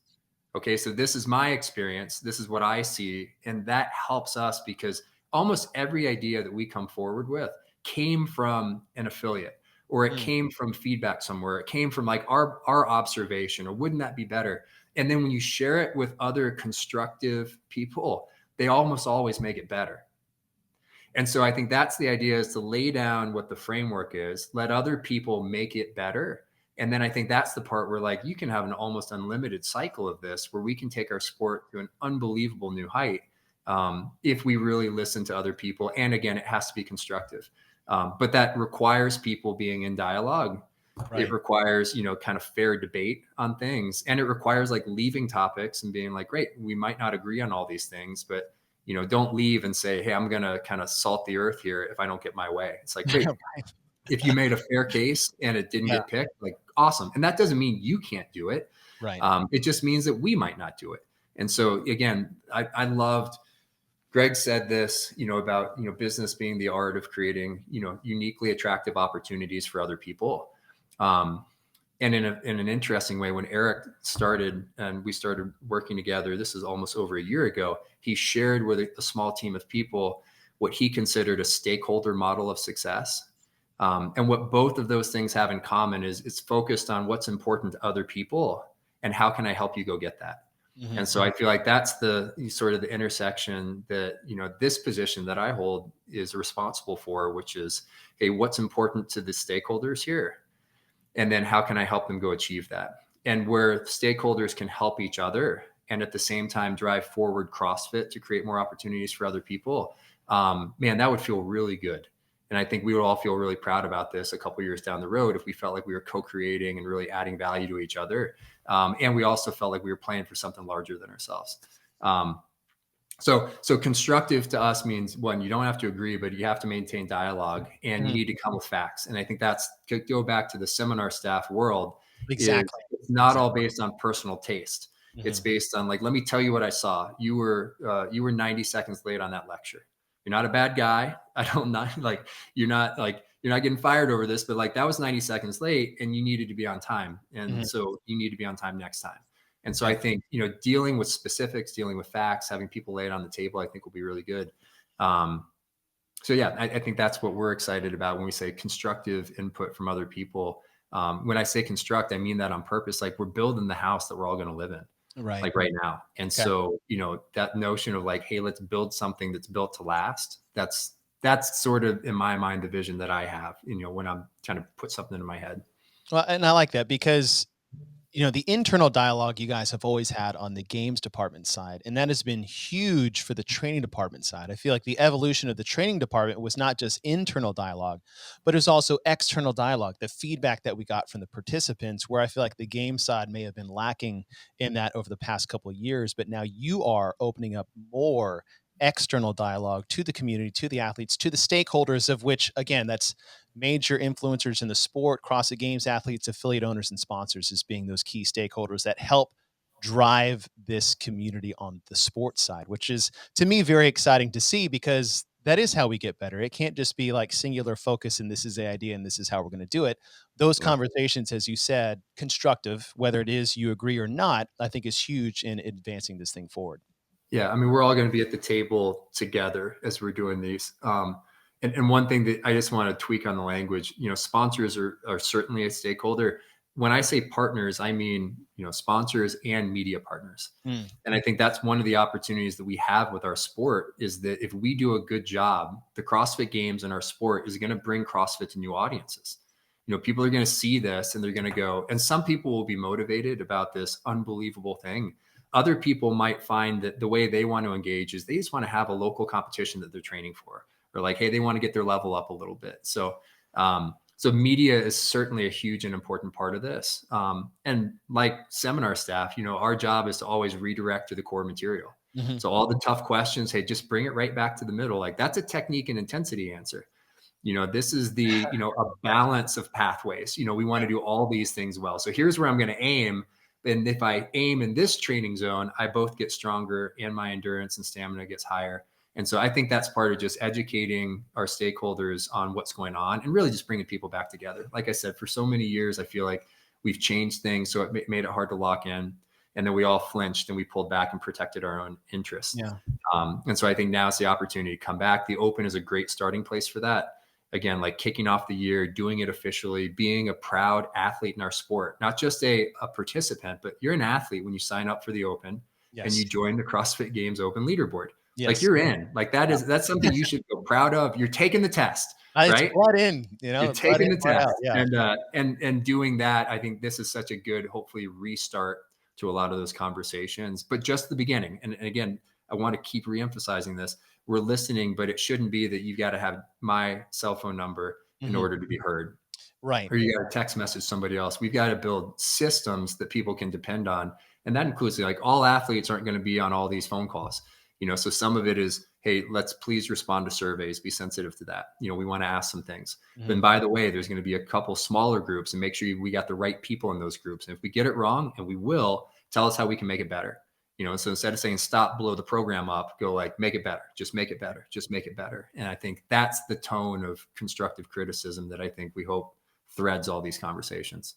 Okay, so this is my experience. This is what I see. And that helps us because almost every idea that we come forward with came from an affiliate or it Mm. came from feedback somewhere. It came from like our observation, or wouldn't that be better? And then when you share it with other constructive people, they almost always make it better. And so I think that's the idea is to lay down what the framework is, let other people make it better. And then I think that's the part where like you can have an almost unlimited cycle of this where we can take our sport to an unbelievable new height if we really listen to other people. And again, it has to be constructive. But that requires people being in dialogue. It Right. requires, kind of fair debate on things. And it requires like leaving topics and being like, great, we might not agree on all these things, but don't leave and say, hey, I'm going to kind of salt the earth here if I don't get my way. It's like, great. Right. If you made a fair case and it didn't Yeah. get picked, like awesome. And that doesn't mean you can't do it. Right. It just means that we might not do it. And so again, I loved Greg said this, about, business being the art of creating, uniquely attractive opportunities for other people. Um, and in an interesting way, when Eric started and we started working together, this is almost over a year ago, he shared with a small team of people what he considered a stakeholder model of success. And what both of those things have in common is it's focused on what's important to other people and how can I help you go get that. And Mhm. so I feel like that's the sort of the intersection that, this position that I hold is responsible for, which is, hey, what's important to the stakeholders here? And then how can I help them go achieve that? And where stakeholders can help each other and at the same time drive forward CrossFit to create more opportunities for other people, man, that would feel really good. And I think we would all feel really proud about this a couple years down the road if we felt like we were co-creating and really adding value to each other. And we also felt like we were playing for something larger than ourselves. Um, so constructive to us means one, you don't have to agree, but you have to maintain dialogue and you Mhm. need to come with facts. And I think that's go back to the seminar staff world is Exactly. it's not all Exactly. based on personal taste. It's Mhm. based on like, let me tell you what I saw. You were 90 seconds late on that lecture. You're not a bad guy. I don't not like you're not getting fired over this, but like that was 90 seconds late and you needed to be on time. And Mhm. so you need to be on time next time. And so I Yep. think, dealing with specifics, dealing with facts, having people lay it on the table, I think will be really good. So yeah, I think that's what we're excited about when we say constructive input from other people. When I say construct, I mean that on purpose. Like we're building the house that we're all going to live in, Right. like right now. And Okay. so, that notion of like, hey, let's build something that's built to last. That's sort of in my mind the vision that I have, when I'm trying to put something in my head. Well, and I like that because The internal dialogue you guys have always had on the games department side, and that has been huge for the training department side. I feel like the evolution of the training department was not just internal dialogue, but it was also external dialogue, the feedback that we got from the participants, where I feel like the game side may have been lacking in that over the past couple of years. But now you are opening up more external dialogue to the community, to the athletes, to the stakeholders, of which, again, that's major influencers in the sport, CrossFit Games athletes, affiliate owners, and sponsors as being those key stakeholders that help drive this community on the sports side, which is to me very exciting to see, because that is how we get better. It can't just be like singular focus and this is the idea and this is how we're going to do it. Those Right. conversations, as you said, constructive, whether it is you agree or not, I think is huge in advancing this thing forward. Yeah, I mean, we're all going to be at the table together as we're doing these. And one thing that I just want to tweak on the language, sponsors are certainly a stakeholder. When I say partners, I mean, sponsors and media partners. Mm. And I think that's one of the opportunities that we have with our sport, is that if we do a good job, the CrossFit Games and our sport is going to bring CrossFit to new audiences. People are going to see this and they're going to go, and some people will be motivated about this unbelievable thing. Other people might find that the way they want to engage is they just want to have a local competition that they're training for, or like, hey, they want to get their level up a little bit. So media is certainly a huge and important part of this. And like seminar staff, our job is to always redirect to the core material. Mm-hmm. So all the tough questions, hey, just bring it right back to the middle. Like, that's a technique and intensity answer. This is a balance of pathways. We want to do all these things well. So here's where I'm going to aim. And if I aim in this training zone, I both get stronger and my endurance and stamina gets higher. And so I think that's part of just educating our stakeholders on what's going on and really just bringing people back together. Like I said, for so many years, I feel like we've changed things, so it made it hard to lock in. And then we all flinched and we pulled back and protected our own interests. Yeah. And so I think now it's the opportunity to come back. The Open is a great starting place for that. Again, like kicking off the year, doing it officially, being a proud athlete in our sport, not just a participant, but you're an athlete when you sign up for the Open. Yes. And you join the CrossFit Games Open leaderboard. Yes. Like, you're in. Like, that's something you should feel proud of. You're taking the test, It's right? brought in, You're taking the test. out, yeah. And doing that, I think this is such a good, hopefully, restart to a lot of those conversations, but just the beginning. And again, I want to keep reemphasizing this. We're listening, but it shouldn't be that you've got to have my cell phone number in order to be heard. Right. Or you got to text message somebody else. We've got to build systems that people can depend on. And that includes, like, all athletes aren't going to be on all these phone calls. So some of it is, hey, let's please respond to surveys, be sensitive to that. We want to ask some things. Then, by the way, there's going to be a couple smaller groups, and make sure we got the right people in those groups. And if we get it wrong, and we will, tell us how we can make it better. So instead of saying stop, blow the program up, go like, make it better, just make it better, just make it better. And I think that's the tone of constructive criticism that I think we hope threads all these conversations.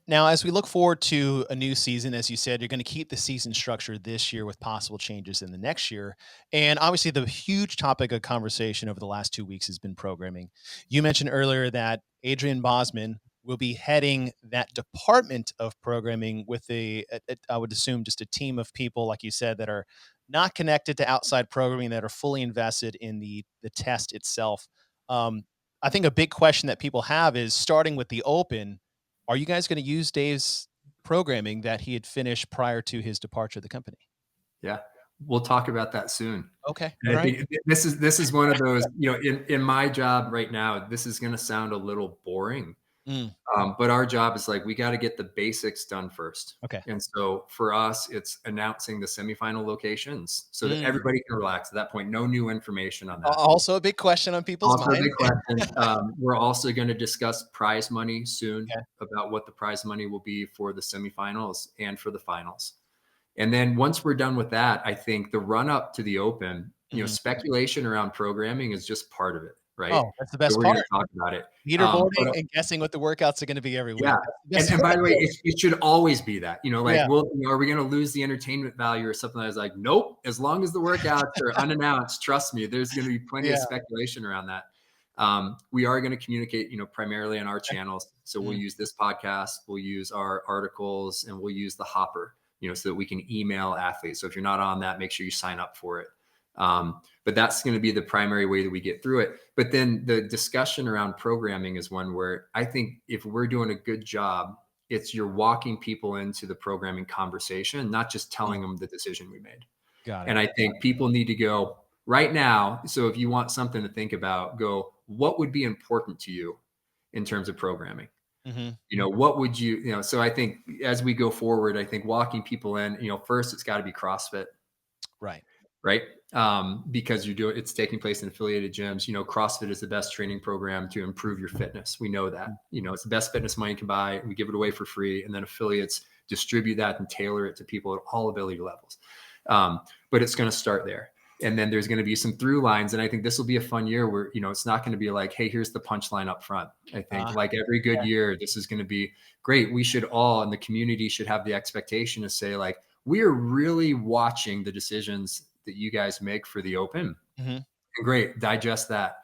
Now, as we look forward to a new season, as you said, you're going to keep the season structure this year with possible changes in the next year. And obviously, the huge topic of conversation over the last 2 weeks has been programming. You mentioned earlier that Adrian Bosman will be heading that department of programming with I would assume, just a team of people, like you said, that are not connected to outside programming, that are fully invested in the test itself. I think a big question that people have is, starting with the Open, are you guys going to use Dave's programming that he had finished prior to his departure of the company? Yeah, we'll talk about that soon. Okay. And All I right. think this is one of those, in my job right now, this is going to sound a little boring. Mm, But our job is, like, we got to get the basics done first. okay. And so for us, it's announcing the semifinal locations so that Mm. everybody can relax. At that point, no new information on that. Also a big question on people's Also a mind. big question. We're also going to discuss prize money soon, Okay. about what the prize money will be for the semifinals and for the finals. And then once we're done with that, I think the run up to the Open, Mhm. speculation around programming is just part of it, right? Oh, that's the So best we're part. going to talk about it. Leaderboarding But and guessing what the workouts are going to be every week. yeah. That's the And best by the way, part. it should always be that, like, Yeah. are we going to lose the entertainment value or something? I was like, nope. As long as the workouts are unannounced, trust me, there's going to be plenty of Yeah. speculation around that. We are going to communicate, primarily on our channels. So we'll Mhm. use this podcast, we'll use our articles, and we'll use the Hopper, so that we can email athletes. So if you're not on that, make sure you sign up for it. But that's going to be the primary way that we get through it. But then the discussion around programming is one where I think if we're doing a good job It's you're walking people into the programming conversation, not just telling Mm, them the decision we made. got it. And I think people need to go right now. So if you want something to think about, go, what would be important to you in terms of programming? Mhm. What would so I think as we go forward, I think walking people in, first it's got to be CrossFit, Right. right? Because it's taking place in affiliated gyms. CrossFit is the best training program to improve your fitness. We know that. Mm, It's the best fitness money can buy. We give it away for free, and then affiliates distribute that and tailor it to people at all ability levels. But it's going to start there. And then there's going to be some through lines. And I think this will be a fun year where, it's not going to be like, hey, here's the punchline up front. I think ah, like every good year, this is going to be great. We should all, and the community should have the expectation to say, like, we are really watching the decisions that you guys make for the open. mhm, And great, digest that.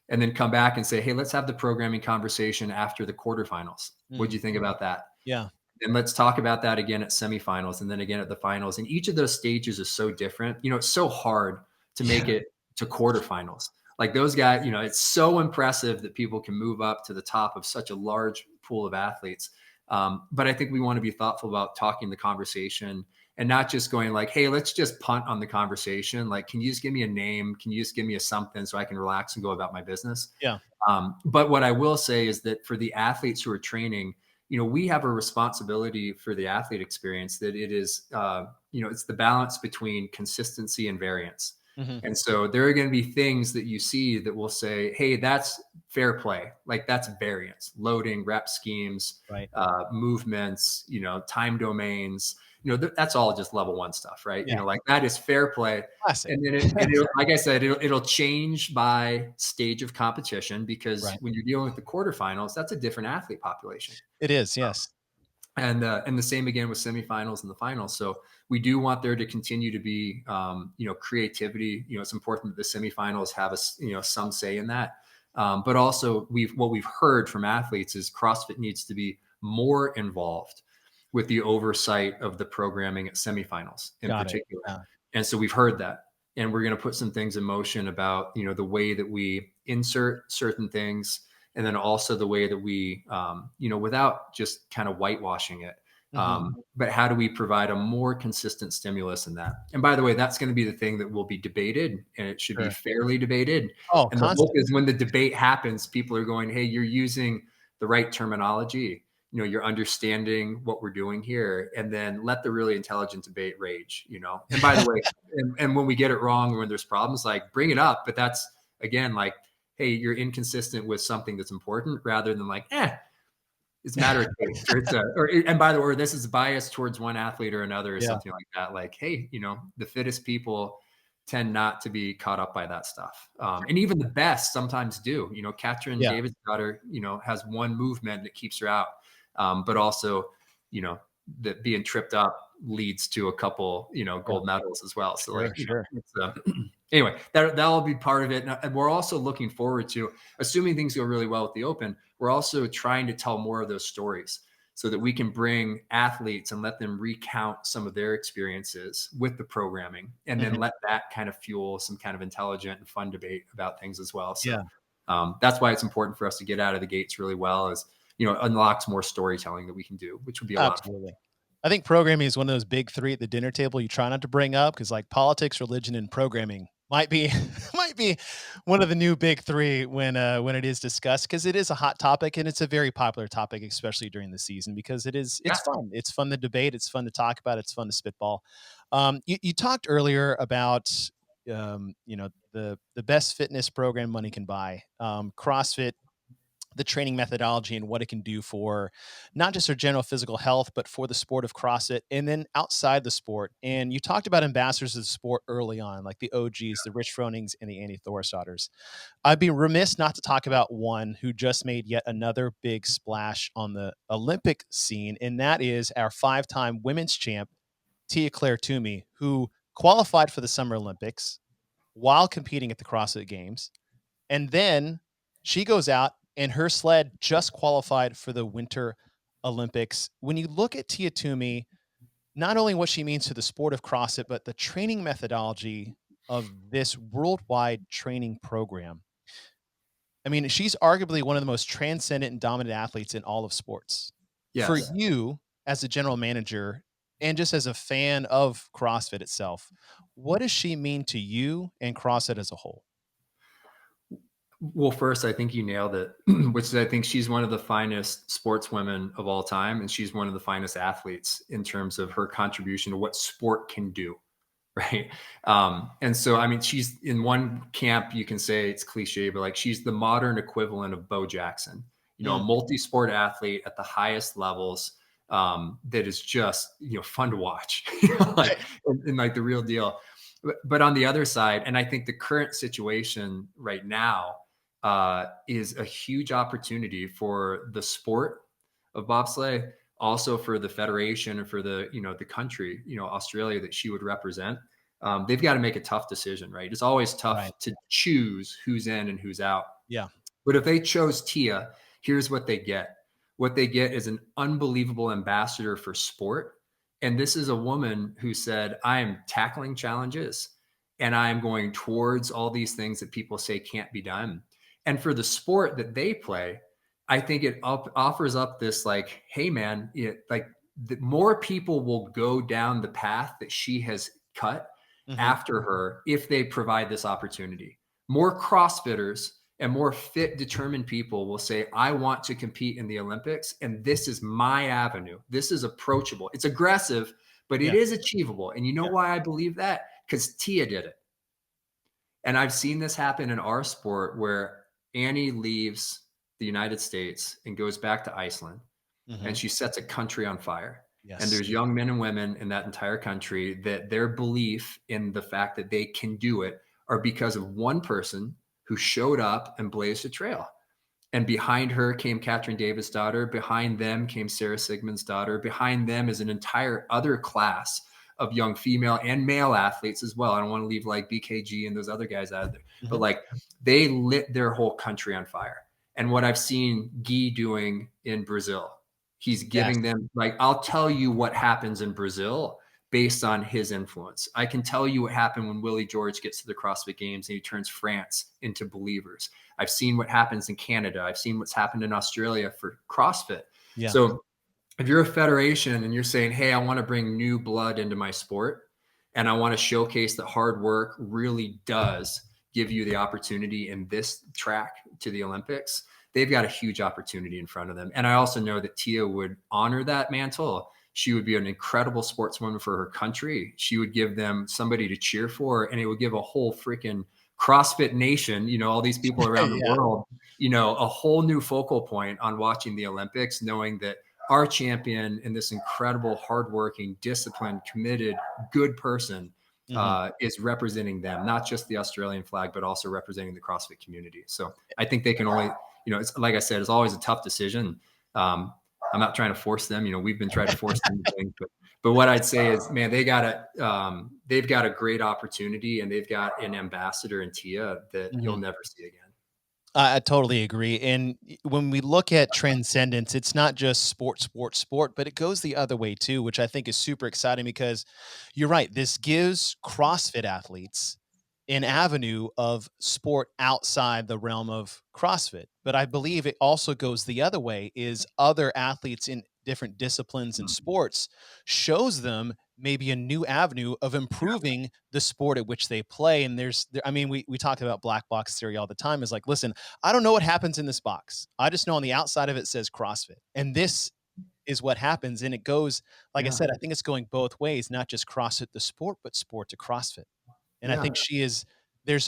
And then come back and say, hey, let's have the programming conversation after the quarterfinals. What mm, do you think about that? yeah, And let's talk about that again at semifinals and then again at the finals. And each of those stages is so different. It's so hard to make yeah, it to quarterfinals. Like those guys, it's so impressive that people can move up to the top of such a large pool of athletes. But I think we want to be thoughtful about talking the conversation and not just going like, hey, let's just punt on the conversation. Like, can you just give me a name? Can you just give me a something so I can relax and go about my business? yeah, But what I will say is that for the athletes who are training, we have a responsibility for the athlete experience that it is, it's the balance between consistency and variance. mhm, And so there are going to be things that you see that will say, hey, that's fair play. Like that's variance, loading, rep schemes, right. movements, time domains, that's all just level one stuff, right? Yeah, Like that is fair play. classic. And then it'll, like I said, it'll change by stage of competition because Right. when you're dealing with the quarterfinals, that's a different athlete population. It is, yes. And the same again with semifinals and the finals. So we do want there to continue to be, creativity. It's important that the semifinals have some say in that. But also what we've heard from athletes is CrossFit needs to be more involved with the oversight of the programming at semifinals in Got it. particular. Yeah. And so we've heard that. And we're going to put some things in motion about, the way that we insert certain things and then also the way that we, without just kind of whitewashing it, Mhm. but how do we provide a more consistent stimulus in that? And by the way, that's going to be the thing that will be debated, and it should be Sure. fairly debated. Oh, And the hope constant. is when the debate happens, people are going, "Hey, you're using the right terminology. You're understanding what we're doing here," and then let the really intelligent debate rage. And by the way, and when we get it wrong, or when there's problems, like bring it up. But that's again like hey, you're inconsistent with something that's important rather than like, it's a matter of taste or and by the way, this is biased towards one athlete or another or Yeah, something like that. Like, hey, the fittest people tend not to be caught up by that stuff. And even the best sometimes do. Katrin yeah, David's daughter, has one movement that keeps her out. But also, you know, that being tripped up leads to a couple, yeah. gold medals as well. So Sure, like, sure. it's anyway, that'll be part of it. And we're also looking forward to, assuming things go really well with the Open, we're also trying to tell more of those stories so that we can bring athletes and let them recount some of their experiences with the programming and then Mhm. let that kind of fuel some kind of intelligent and fun debate about things as well. Yeah, So that's why it's important for us to get out of the gates really well is, unlocks more storytelling that we can do, which would be a lot of fun. absolutely. I think programming is one of those big 3 at the dinner table you try not to bring up because, like, politics, religion, and programming might be might be one of the new big 3 when it is discussed because it is a hot topic, and it's a very popular topic, especially during the season because it's Yeah. fun. It's fun to debate, it's fun to talk about, it's fun to spitball. You talked earlier about, the best fitness program money can buy, CrossFit, the training methodology and what it can do for not just our general physical health, but for the sport of CrossFit and then outside the sport. And you talked about ambassadors of the sport early on, like the OGs, the Rich Fronings and the Andy Thorisdaughters. I'd be remiss not to talk about one who just made yet another big splash on the Olympic scene, and that is our 5-time women's champ, Claire Toomey, who qualified for the Summer Olympics while competing at the CrossFit Games. And then she goes out and her sled just qualified for the Winter Olympics. When you look at Tia Toomey, not only what she means to the sport of CrossFit, but the training methodology of this worldwide training program. I mean, she's arguably one of the most transcendent and dominant athletes in all of sports. For Yes. you as a general manager and just as a fan of CrossFit itself, what does she mean to you and CrossFit as a whole? Well, first, I think you nailed it, which is I think she's one of the finest sportswomen of all time, and she's one of the finest athletes in terms of her contribution to what sport can do, right? And so, I mean, she's in one camp, you can say it's cliche, but like she's the modern equivalent of Bo Jackson, a Mm, multi-sport athlete at the highest levels, that is just, fun to watch, like, right, and like the real deal. But on the other side, and I think the current situation right now is a huge opportunity for the sport of bobsleigh, also for the federation and for the country, Australia that she would represent. They've got to make a tough decision, right? It's always right. tough to choose who's in and who's out. Yeah. But if they chose Tia, here's what they get. What they get is an unbelievable ambassador for sport. And this is a woman who said, I am tackling challenges and I am going towards all these things that people say can't be done. And for the sport that they play, I think it offers up this like, hey, man, like the more people will go down the path that she has cut Mhm. after her if they provide this opportunity. More CrossFitters and more fit, determined people will say, I want to compete in the Olympics, and this is my avenue. This is approachable. It's aggressive, but it Yeah, is achievable. And you know yeah. why I believe that? Because Tia did it. And I've seen this happen in our sport where Annie leaves the United States and goes back to Iceland, and Mhm. she sets a country on fire. And Yes. there's young men and women in that entire country that their belief in the fact that they can do it are because of one person who showed up and blazed a trail. And behind her came Catherine Davis' daughter. Behind them came Sarah Sigmund's daughter. Behind them is an entire other class of young female and male athletes as well. I don't want to leave like BKG and those other guys out of there, but Mhm. like they lit their whole country on fire. And what I've seen Guy doing in Brazil, he's Yes. giving them like, I'll tell you what happens in Brazil based on his influence. I can tell you what happened when Willie George gets to the CrossFit Games and he turns France into believers. I've seen what happens in Canada. I've seen what's happened in Australia for CrossFit. Yeah. So if you're a federation and you're saying, hey, I want to bring new blood into my sport and I want to showcase that hard work really does give you the opportunity in this track to the Olympics, they've got a huge opportunity in front of them. And I also know that Tia would honor that mantle. She would be an incredible sportswoman for her country. She would give them somebody to cheer for, and it would give a whole freaking CrossFit nation, all these people around the Yeah. world, a whole new focal point on watching the Olympics, knowing that our champion and this incredible, hardworking, disciplined, committed, good person Mhm. is representing them, not just the Australian flag, but also representing the CrossFit community. So I think they can only, it's like I said, it's always a tough decision. I'm not trying to force them. We've been trying to force them to things, but what I'd say is, man, they've got a great opportunity, and they've got an ambassador in Tia that you'll Mhm. never see again. I totally agree. And when we look at transcendence, it's not just sport, sport, sport, but it goes the other way too, which I think is super exciting because you're right. This gives CrossFit athletes an avenue of sport outside the realm of CrossFit. But I believe it also goes the other way is other athletes in different disciplines and Mhm. sports shows them maybe a new avenue of Yeah. improving the sport at which they play. And I mean, we talk about black box theory all the time is like, listen, I don't know what happens in this box. I just know on the outside of it says CrossFit. And this is what happens. And it goes, like I Yeah. said, I think it's going both ways, not just CrossFit the sport, but sport to CrossFit. And I Yeah. think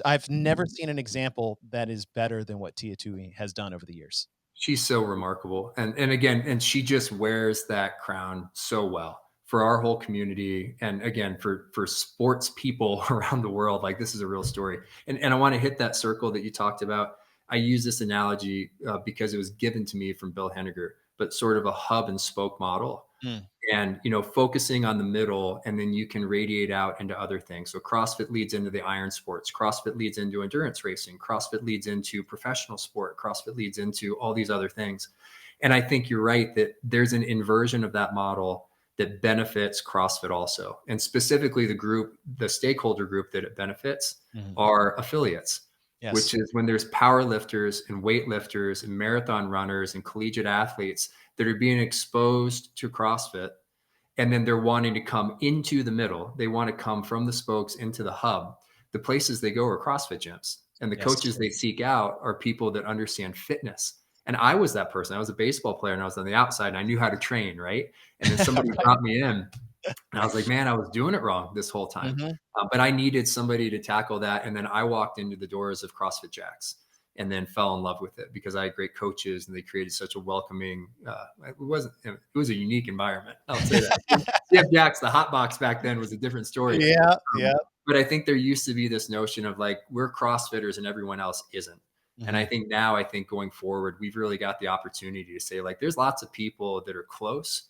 I've never seen an example that is better than what Tia Tui has done over the years. She's so remarkable. And again, and she just wears that crown so well for our whole community. And again, for sports people around the world, like this is a real story. And I want to hit that circle that you talked about. I use this analogy because it was given to me from Bill Henniger, but sort of a hub and spoke model, Mm, and focusing on the middle, and then you can radiate out into other things. So CrossFit leads into the iron sports, CrossFit leads into endurance racing, CrossFit leads into professional sport, CrossFit leads into all these other things. And I think you're right that there's an inversion of that model that benefits CrossFit also, and specifically the stakeholder group that it benefits mhm. are affiliates. which Yes. is when there's power lifters and weightlifters and marathon runners and collegiate athletes that are being exposed to CrossFit, and then they're wanting to come into the middle. They want to come from the spokes into the hub. The places they go are CrossFit gyms. And the Yes. coaches they seek out are people that understand fitness. And I was that person. I was a baseball player and I was on the outside and I knew how to train, right? And then somebody Right. brought me in and I was like, man, I was doing it wrong this whole time. Mhm. But I needed somebody to tackle that. And then I walked into the doors of CrossFit Jacks and then fell in love with it because I had great coaches and they created such a welcoming, it was a unique environment. I'll say that. CF Jacks, the hot box back then was a different story. Yeah, yeah. But I think there used to be this notion of like, we're CrossFitters and everyone else isn't. And I Mhm. think now, I think going forward, we've really got the opportunity to say, like, there's lots of people that are close.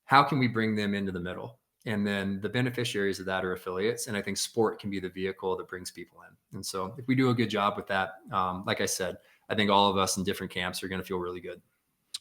How can we bring them into the middle? And then the beneficiaries of that are affiliates. And I think sport can be the vehicle that brings people in. And so if we do a good job with that, like I said, I think all of us in different camps are going to feel really good.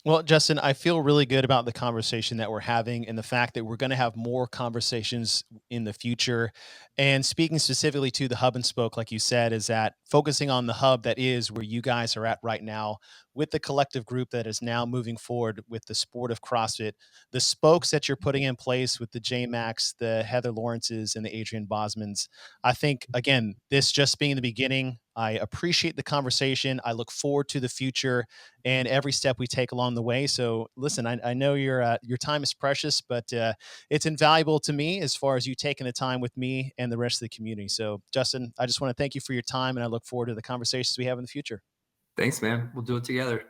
Well, Justin, I feel really good about the conversation that we're having and the fact that we're going to have more conversations in the future. And speaking specifically to the hub and spoke, like you said, is that focusing on the hub that is where you guys are at right now with the collective group that is now moving forward with the sport of CrossFit, the spokes that you're putting in place with the J Max, the Heather Lawrences, and the Adrian Bosmans. I think, again, this just being the beginning, I appreciate the conversation. I look forward to the future and every step we take along the way. So, listen, I know your time is precious, but it's invaluable to me as far as you taking the time with me and the rest of the community. So, Justin, I just want to thank you for your time, and I look forward to the conversations we have in the future. Thanks, man. We'll do it together.